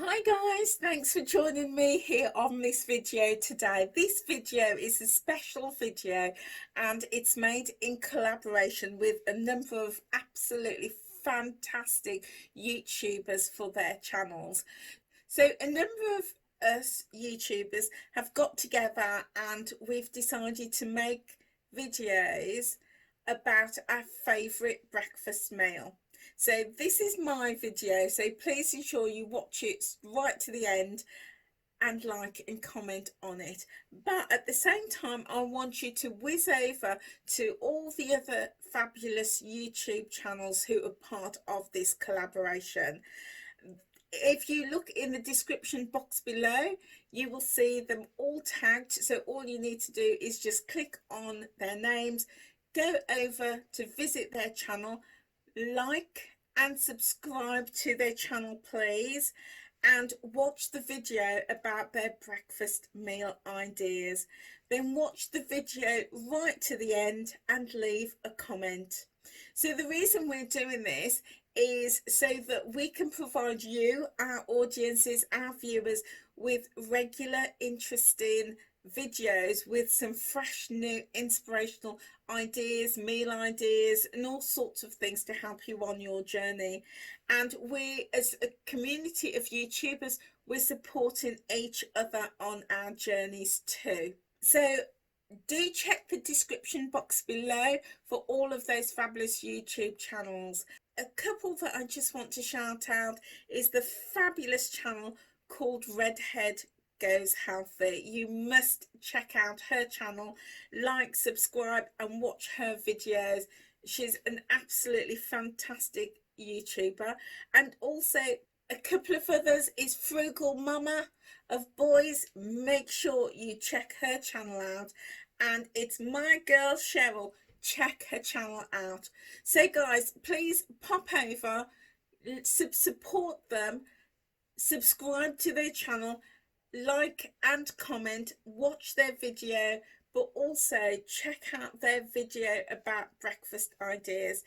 Hi guys, thanks for joining me here on this video today. This video is a special video and it's made in collaboration with a number of absolutely fantastic YouTubers for their channels. So a number of us YouTubers have got together and we've decided to make videos about our favourite breakfast meal. So this is my video, so please ensure you watch it right to the end and like and comment on it. But at the same time, I want you to whiz over to all the other fabulous YouTube channels who are part of this collaboration. If you look in the description box below, you will see them all tagged. So all you need to do is just click on their names, go over to visit their channel, like and subscribe to their channel please, and watch the video about their breakfast meal ideas. Then watch the video right to the end and leave a comment. So the reason we're doing this is so that we can provide you, our audiences, our viewers, with regular interesting videos with some fresh new inspirational ideas, meal ideas and all sorts of things to help you on your journey. And we as a community of YouTubers, we're supporting each other on our journeys too. So do check the description box below for all of those fabulous YouTube channels. A couple that I just want to shout out is the fabulous channel called Redhead Goes Healthy. You must check out her channel, like, subscribe and watch her videos. She's an absolutely fantastic YouTuber. And also a couple of others is Frugal Mama of Boys. Make sure you check her channel out. And it's my girl Cheryl. Check her channel out. So guys, please pop over, support them, subscribe to their channel, like and comment, watch their video, but also check out their video about breakfast ideas.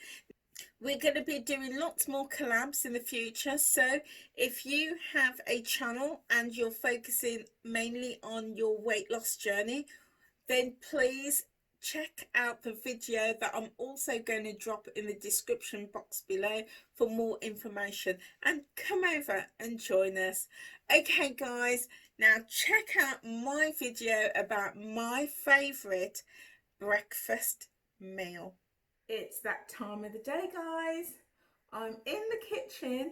We're going to be doing lots more collabs in the future, so if you have a channel and you're focusing mainly on your weight loss journey, then please check out the video that I'm also going to drop in the description box below for more information, and come over and join us. Okay guys, now check out my video about my favourite breakfast meal. It's that time of the day guys. I'm in the kitchen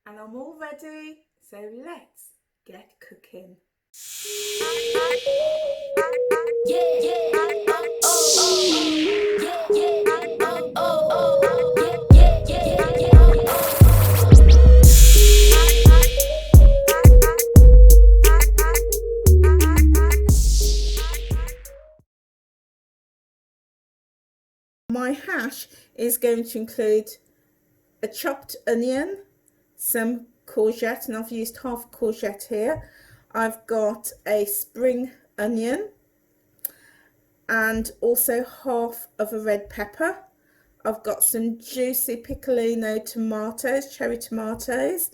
and I'm all ready, so let's get cooking. Yeah, yeah, oh, oh, yeah, yeah, oh, oh, yeah, yeah, yeah, My hash is going to include a chopped onion, some courgette, and I've used half courgette here. I've got a spring onion and also half of a red pepper. I've got some juicy piccolino tomatoes, cherry tomatoes,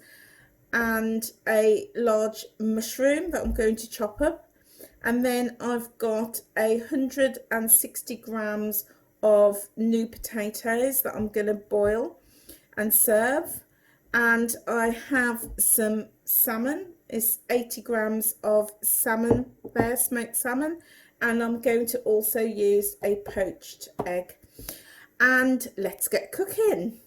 and a large mushroom that I'm going to chop up. And then I've got 160 grams of new potatoes that I'm going to boil and serve. And I have some salmon. It's 80 grams of salmon there, smoked salmon, and I'm going to also use a poached egg. And let's get cooking.